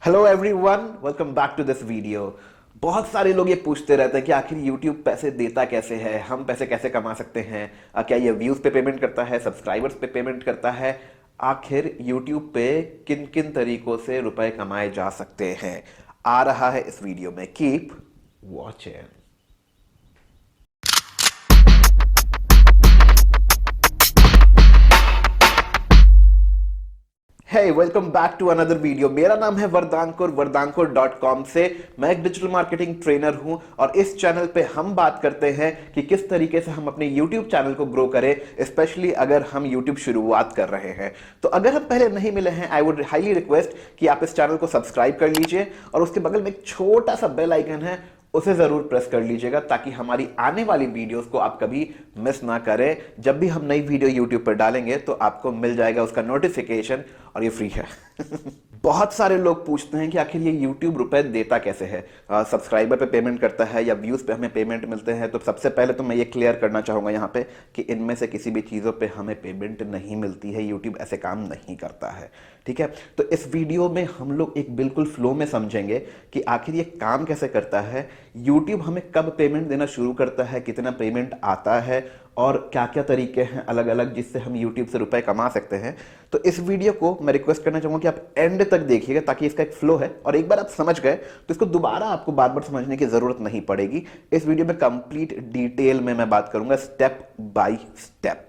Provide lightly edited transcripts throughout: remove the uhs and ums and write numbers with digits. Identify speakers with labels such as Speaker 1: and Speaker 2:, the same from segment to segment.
Speaker 1: Hello everyone, welcome back to this video. बहुत सारे लोग ये पूछते रहते हैं कि आखिर YouTube पैसे देता कैसे है, हम पैसे कैसे कमा सकते हैं। क्या ये व्यूज पे पेमेंट करता है, सब्सक्राइबर्स पे पेमेंट करता है। आखिर YouTube पे किन किन तरीकों से रुपए कमाए जा सकते हैं, आ रहा है इस वीडियो में। Keep watching. Hey welcome back to another video. मेरा नाम है वरदांकुर, वरदांकुर.com से। मैं एक डिजिटल मार्केटिंग ट्रेनर हूं और इस चैनल पे हम बात करते हैं कि किस तरीके से हम अपने YouTube चैनल को ग्रो करें, स्पेशली अगर हम YouTube शुरुआत कर रहे हैं। तो अगर हम पहले नहीं मिले हैं, आई वुड हाईली रिक्वेस्ट कि आप इस चैनल को सब्सक्राइब कर लीजिए और उसके बगल में एक छोटा सा बेल आइकन है, उसे जरूर प्रेस कर लीजिएगा ताकि हमारी आने वाली वीडियोस को आप कभी मिस ना करें। जब भी हम नई वीडियो यूट्यूब पर डालेंगे तो आपको मिल जाएगा उसका नोटिफिकेशन, और ये फ्री है। बहुत सारे लोग पूछते हैं कि आखिर ये YouTube रुपए देता कैसे है, सब्सक्राइबर पे पेमेंट करता है या व्यूज पे हमें पेमेंट मिलते हैं। तो सबसे पहले तो मैं ये क्लियर करना चाहूंगा यहाँ पे कि इनमें से किसी भी चीज़ों पे हमें पेमेंट नहीं मिलती है। YouTube ऐसे काम नहीं करता है, ठीक है। तो इस वीडियो में हम लोग एक बिल्कुल फ्लो में समझेंगे कि आखिर ये काम कैसे करता है, YouTube हमें कब पेमेंट देना शुरू करता है, कितना पेमेंट आता है और क्या क्या तरीके हैं अलग अलग जिससे हम YouTube से रुपए कमा सकते हैं। तो इस वीडियो को मैं रिक्वेस्ट करना चाहूंगा कि आप एंड तक देखिएगा ताकि इसका एक फ्लो है, और एक बार आप समझ गए तो इसको दोबारा आपको बार बार समझने की जरूरत नहीं पड़ेगी। इस वीडियो में कंप्लीट डिटेल में मैं बात करूंगा, स्टेप बाय स्टेप।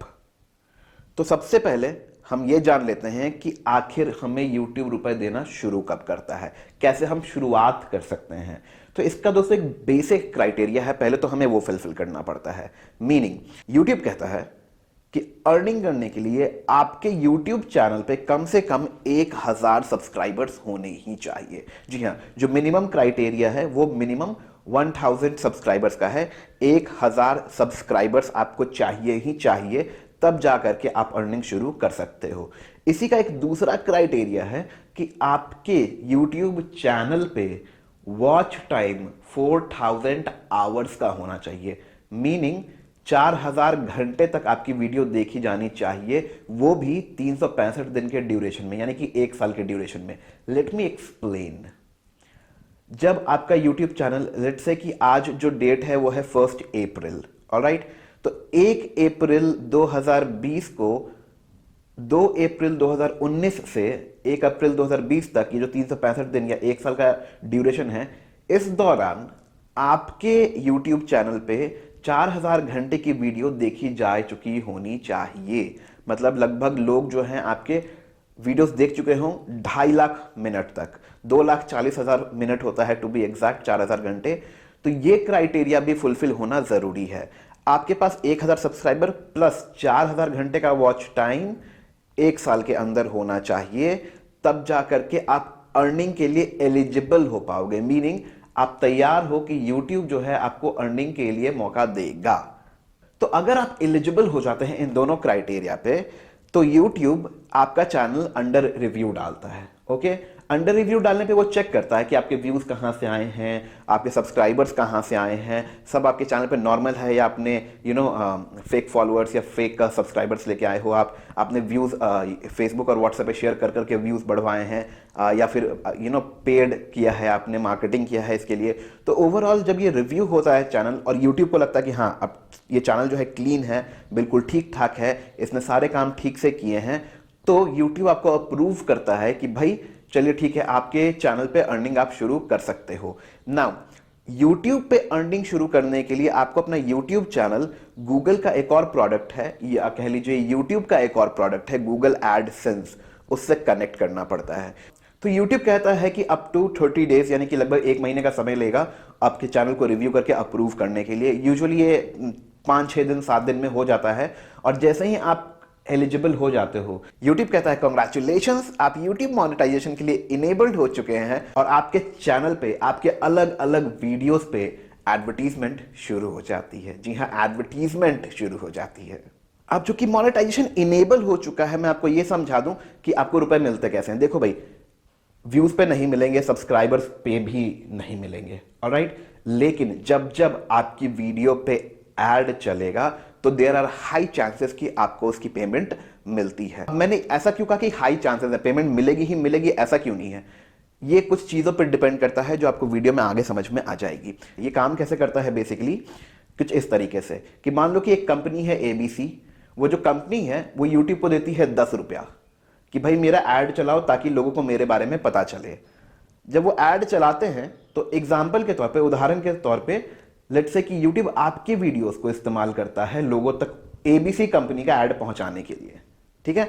Speaker 1: तो सबसे पहले हम ये जान लेते हैं कि आखिर हमें YouTube रुपए देना शुरू कब करता है, कैसे हम शुरुआत कर सकते हैं। तो इसका दोस्तों एक बेसिक क्राइटेरिया है, पहले तो हमें वो फुलफिल करना पड़ता है। मीनिंग YouTube कहता है कि अर्निंग करने के लिए आपके YouTube चैनल पे कम से कम 1000 सब्सक्राइबर्स होने ही चाहिए। जी हाँ, जो मिनिमम क्राइटेरिया है वो मिनिमम 1000 सब्सक्राइबर्स का है। 1000 सब्सक्राइबर्स आपको चाहिए ही चाहिए, तब जा करके आप अर्निंग शुरू कर सकते हो। इसी का एक दूसरा क्राइटेरिया है कि आपके YouTube चैनल पे वॉच टाइम 4000 आवर्स का होना चाहिए। मीनिंग 4000 घंटे तक आपकी वीडियो देखी जानी चाहिए, वो भी 365 दिन के ड्यूरेशन में, यानी कि 1 साल के ड्यूरेशन में। Let me explain. जब आपका YouTube चैनल, लेट से कि आज जो डेट है वो है 1 अप्रैल, ऑलराइट। तो 1 अप्रैल 2020 को 2 अप्रैल 2019 से 1 अप्रैल 2020 तक, ये जो 365 दिन या 1 साल का ड्यूरेशन है, इस दौरान आपके YouTube चैनल पे 4000 घंटे की वीडियो देखी जा चुकी होनी चाहिए। मतलब लगभग लोग जो हैं आपके वीडियोस देख चुके हों 2.5 लाख मिनट तक। 2,40,000 मिनट होता है टू बी एग्जैक्ट, 4000 घंटे। तो ये क्राइटेरिया भी फुलफिल होना जरूरी है। आपके पास 1000 सब्सक्राइबर प्लस 4000 घंटे का वॉच टाइम 1 साल के अंदर होना चाहिए, तब जाकर के आप अर्निंग के लिए एलिजिबल हो पाओगे। मीनिंग आप तैयार हो कि YouTube जो है आपको अर्निंग के लिए मौका देगा। तो अगर आप एलिजिबल हो जाते हैं इन दोनों क्राइटेरिया पे, तो YouTube आपका चैनल अंडर रिव्यू डालता है। ओके, अंडर रिव्यू डालने पे वो चेक करता है कि आपके व्यूज कहां से आए हैं, आपके सब्सक्राइबर्स कहां से आए हैं, सब आपके चैनल पे नॉर्मल है या आपने फेक फॉलोअर्स या फेक सब्सक्राइबर्स लेके आए हो, आपने व्यूज फेसबुक और व्हाट्सएप पे शेयर कर करके व्यूज बढ़वाए हैं, या फिर पेड किया है, आपने मार्केटिंग किया है इसके लिए। तो ओवरऑल जब ये रिव्यू होता है चैनल और यूट्यूब को लगता है कि हाँ, अब ये चैनल जो है क्लीन है, बिल्कुल ठीक ठाक है, इसने सारे काम ठीक से किए हैं, तो यूट्यूब आपको अप्रूव करता है कि भाई चलिए ठीक है, आपके चैनल पे अर्निंग आप शुरू कर सकते हो। नाउ यूट्यूब पे अर्निंग शुरू करने के लिए आपको अपना यूट्यूब चैनल, गूगल का एक और प्रोडक्ट है, या कह लीजिए यूट्यूब का एक और प्रोडक्ट है गूगल एडसेंस, उससे कनेक्ट करना पड़ता है। तो यूट्यूब कहता है कि अप टू 30 डेज, यानी कि लगभग 1 महीने का समय लेगा आपके चैनल को रिव्यू करके अप्रूव करने के लिए। यूजुअली ये 5-6 दिन 7 दिन में हो जाता है, और जैसे ही आप एलिजिबल हो जाते हो, YouTube कहता है कांग्रेचुलेशंस, आप YouTube मोनेटाइजेशन के लिए इनेबल्ड हो चुके हैं, और आपके चैनल पे आपके अलग अलग वीडियोस पे एडवर्टीजमेंट शुरू हो जाती है। जी हाँ, एडवर्टीजमेंट शुरू हो जाती है। अब जो कि मोनेटाइजेशन इनेबल हो चुका है, मैं आपको ये समझा दूं कि आपको रुपए मिलते कैसे हैं। देखो भाई, व्यूज पे नहीं मिलेंगे, सब्सक्राइबर्स पे भी नहीं मिलेंगे, ऑलराइट। लेकिन जब जब आपकी वीडियो पे एड चलेगा तो देयर आर हाई चांसेस कि आपको उसकी पेमेंट मिलती है। मैंने ऐसा क्यों कहा कि हाई चांसेस है, पेमेंट मिलेगी ही मिलेगी, ऐसा क्यों नहीं है। ये कुछ चीज़ों पर डिपेंड करता है जो आपको वीडियो में आगे समझ में आ जाएगी। ये काम कैसे करता है बेसिकली कुछ इस तरीके से कि मान लो कि एक कंपनी है ABC, वो जो कंपनी है वो यूट्यूब को देती है 10 रुपया कि भाई मेरा ऐड चलाओ ताकि लोगों को मेरे बारे में पता चले। जब वो ऐड चलाते हैं तो एग्जाम्पल के तौर पे, उदाहरण के तौर पे लेट्स से कि यूट्यूब आपके वीडियोस को इस्तेमाल करता है लोगों तक ABC कंपनी का ऐड पहुंचाने के लिए, ठीक है।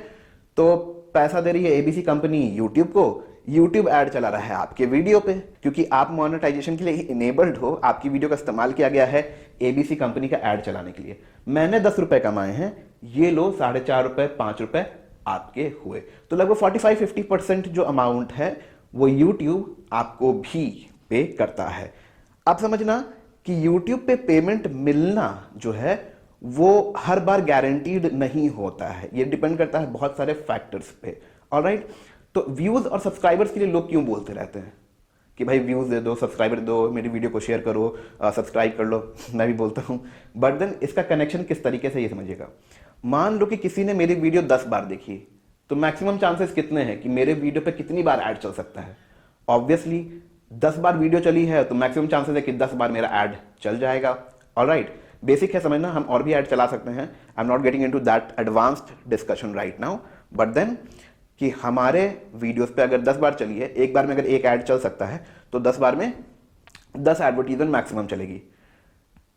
Speaker 1: तो पैसा दे रही है ABC कंपनी यूट्यूब को, यूट्यूब ऐड चला रहा है आपके वीडियो पे, क्योंकि आप मोनेटाइजेशन के लिए इनेबल्ड हो, आपकी वीडियो का इस्तेमाल किया गया है ABC कंपनी का ऐड चलाने के लिए। मैंने 10 रुपए कमाए हैं, ये लो 4.5 रुपए 5 रुपए आपके हुए, तो लगभग 45-50% जो अमाउंट है वो यूट्यूब आपको भी पे करता है। अब समझना कि यूट्यूब पे पेमेंट मिलना जो है वो हर बार गारंटीड नहीं होता है, ये डिपेंड करता है बहुत सारे फैक्टर्स पे। ऑलराइट, तो व्यूज और सब्सक्राइबर्स के लिए लोग क्यों बोलते रहते हैं कि भाई व्यूज दे दो, सब्सक्राइबर दो, मेरी वीडियो को शेयर करो, सब्सक्राइब कर लो, मैं भी बोलता हूं। बट देन इसका कनेक्शन किस तरीके से ये समझिएगा। मान लो कि किसी ने मेरी वीडियो 10 बार देखी, तो मैक्सिमम चांसेस कितने हैं कि मेरे वीडियो पे कितनी बार ऐड चल सकता है। ऑब्वियसली 10 बार वीडियो चली है तो मैक्सिमम चांसेस है कि 10 बार मेरा ऐड चल जाएगा। ऑलराइट, बेसिक है समझना, हम और भी ऐड चला सकते हैं। I am not getting into that advanced discussion right now, but then कि हमारे वीडियोस पे अगर 10 बार चली है, एक बार में अगर एक ऐड चल सकता है तो 10 बार में 10 एडवर्टीजमेंट मैक्सिमम चलेगी।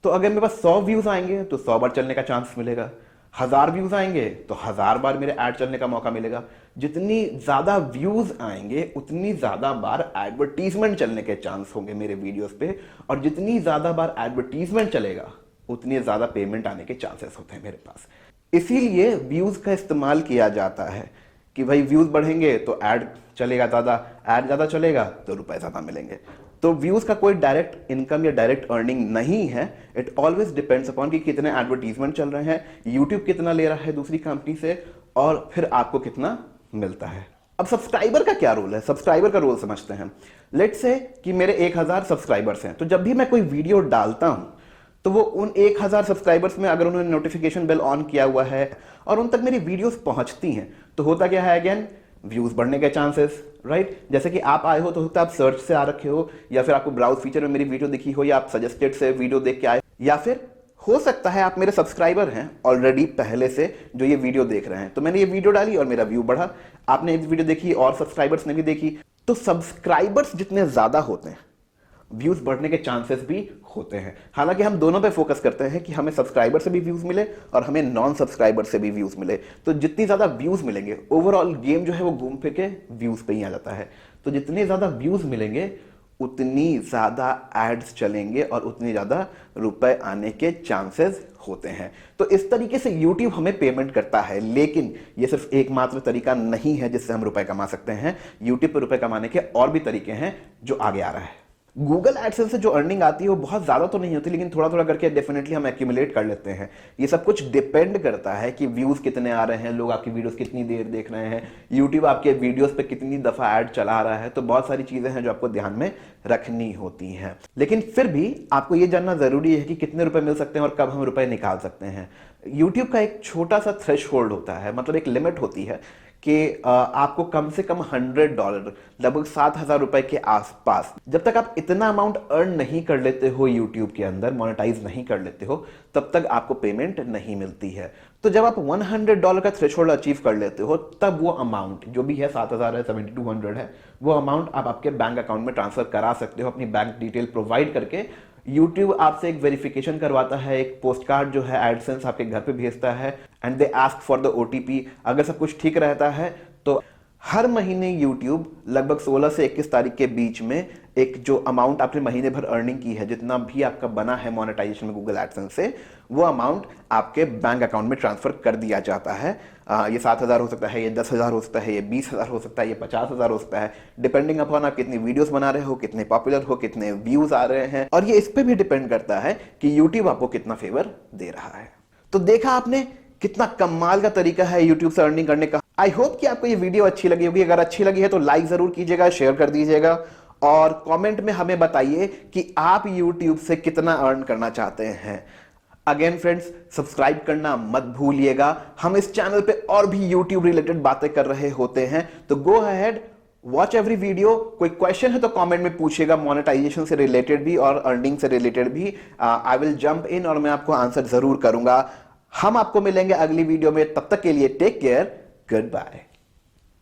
Speaker 1: तो अगर मेरे पास 100 व्यूज आएंगे तो 100 बार चलने का चांस मिलेगा, 1000 व्यूज आएंगे तो 1000 बार मेरे ऐड चलने का मौका मिलेगा। जितनी ज्यादा व्यूज आएंगे उतनी ज्यादा बार एडवर्टीजमेंट चलने के चांस होंगे मेरे वीडियोस पे, और जितनी ज्यादा बार एडवर्टीजमेंट चलेगा उतनी ज्यादा पेमेंट आने के चांसेस होते हैं मेरे पास। इसीलिए व्यूज का इस्तेमाल किया जाता है कि भाई व्यूज बढ़ेंगे तो ऐड चलेगा ज्यादा, ऐड ज्यादा चलेगा तो रुपए ज्यादा मिलेंगे। तो व्यूज का कोई डायरेक्ट इनकम या डायरेक्ट अर्निंग नहीं है, इट ऑलवेज डिपेंड्स अपॉन कि कितने एडवर्टीजमेंट चल रहे हैं, यूट्यूब कितना ले रहा है दूसरी कंपनी से, और फिर आपको कितना मिलता है। अब सब्सक्राइबर का क्या रोल है, सब्सक्राइबर का रोल समझते हैं। लेट्स से कि मेरे 1000 सब्सक्राइबर्स हैं, तो जब भी मैं कोई वीडियो डालता हूं तो वो उन 1000 सब्सक्राइबर्स में अगर उन्होंने नोटिफिकेशन बेल ऑन किया हुआ है और उन तक मेरी वीडियोस पहुंचती हैं, तो होता क्या है, अगेन व्यूज बढ़ने के चांसेस, राइट। जैसे कि आप आए हो तो होता है आप सर्च से आ रखे हो, या फिर आपको ब्राउज फीचर में मेरी वीडियो दिखी हो, या आप सजेस्टेड से वीडियो देख के आए, या फिर हो सकता है आप मेरे सब्सक्राइबर हैं ऑलरेडी पहले से जो ये वीडियो देख रहे हैं। तो मैंने ये वीडियो डाली और मेरा व्यू बढ़ा, आपने एक वीडियो देखी और सब्सक्राइबर्स ने भी देखी, तो सब्सक्राइबर्स जितने ज्यादा होते हैं व्यूज बढ़ने के चांसेस भी होते हैं। हालांकि हम दोनों पे फोकस करते हैं कि हमें सब्सक्राइबर से भी व्यूज मिले और हमें नॉन सब्सक्राइबर से भी व्यूज मिले। तो जितनी ज्यादा व्यूज मिलेंगे, ओवरऑल गेम जो है वो घूम फिर के व्यूज पे ही आ जाता है। तो जितने ज्यादा व्यूज मिलेंगे उतनी ज्यादा एड्स चलेंगे और उतनी ज्यादा रुपए आने के चांसेस होते हैं। तो इस तरीके से YouTube हमें पेमेंट करता है, लेकिन ये सिर्फ एकमात्र तरीका नहीं है जिससे हम रुपए कमा सकते हैं। YouTube पर रुपए कमाने के और भी तरीके हैं जो आगे आ रहा है। गूगल एडसेंस से जो अर्निंग आती है वो बहुत ज्यादा तो नहीं होती, लेकिन थोड़ा थोड़ा करके डेफिनेटली हम एक्यूमुलेट कर लेते हैं। ये सब कुछ डिपेंड करता है कि व्यूज कितने आ रहे हैं, लोग आपकी वीडियोस कितनी देर देख रहे हैं, यूट्यूब आपके वीडियोस पे कितनी दफा ऐड चला रहा है। तो बहुत सारी चीजें हैं जो आपको ध्यान में रखनी होती हैं, लेकिन फिर भी आपको ये जानना जरूरी है कि कितने रुपए मिल सकते हैं और कब हम रुपए निकाल सकते हैं। यूट्यूब का एक छोटा सा थ्रेशहोल्ड होता है, मतलब एक लिमिट होती है कि आपको कम से कम $100, लगभग 7,000 रुपए के आसपास, जब तक आप इतना अमाउंट अर्न नहीं कर लेते हो यूट्यूब के अंदर, मोनेटाइज नहीं कर लेते हो, तब तक आपको पेमेंट नहीं मिलती है। तो जब आप $100 का थ्रेशहोल्ड अचीव कर लेते हो, तब वो अमाउंट जो भी है 7,000 है, 7,200 है, वो अमाउंट आप आपके बैंक अकाउंट में ट्रांसफर करा सकते हो अपनी बैंक डिटेल प्रोवाइड करके। YouTube आपसे एक वेरिफिकेशन करवाता है, एक पोस्ट कार्ड जो है एडसेंस आपके घर पे भेजता है, and they ask for the OTP। अगर सब कुछ ठीक रहता है तो हर महीने YouTube लगभग 16 से 21 तारीख के बीच में एक जो अमाउंट आपने महीने भर अर्निंग की है, जितना भी आपका बना है मोनेटाइजेशन में गूगल एडसेंस से, वो अमाउंट आपके बैंक अकाउंट में ट्रांसफर कर दिया जाता है। ये 7,000 हो सकता है, ये 10,000 हो सकता है, ये 20,000 हो सकता है, ये 50,000 हो सकता है, डिपेंडिंग अपॉन आप कितनी वीडियोस बना रहे हो, कितने पॉपुलर हो, कितने व्यूज आ रहे हैं, और ये इस पे भी डिपेंड करता है कि YouTube आपको कितना फेवर दे रहा है। तो देखा आपने कितना कमाल का तरीका है YouTube से अर्निंग करने का। आई होप कि आपको ये वीडियो अच्छी लगी होगी। अगर अच्छी लगी है तो लाइक जरूर कीजिएगा, शेयर कर दीजिएगा, और कमेंट में हमें बताइए कि आप YouTube से कितना अर्न करना चाहते हैं। अगेन फ्रेंड्स, सब्सक्राइब करना मत भूलिएगा। हम इस चैनल पे और भी YouTube रिलेटेड बातें कर रहे होते हैं, तो go ahead watch every video. कोई क्वेश्चन है तो कमेंट में पूछिएगा, मोनेटाइजेशन से रिलेटेड भी और अर्निंग से रिलेटेड भी। आई विल जंप इन और मैं आपको आंसर जरूर करूंगा। हम आपको मिलेंगे अगली वीडियो में, तब तक के लिए टेक केयर, गुड बाय।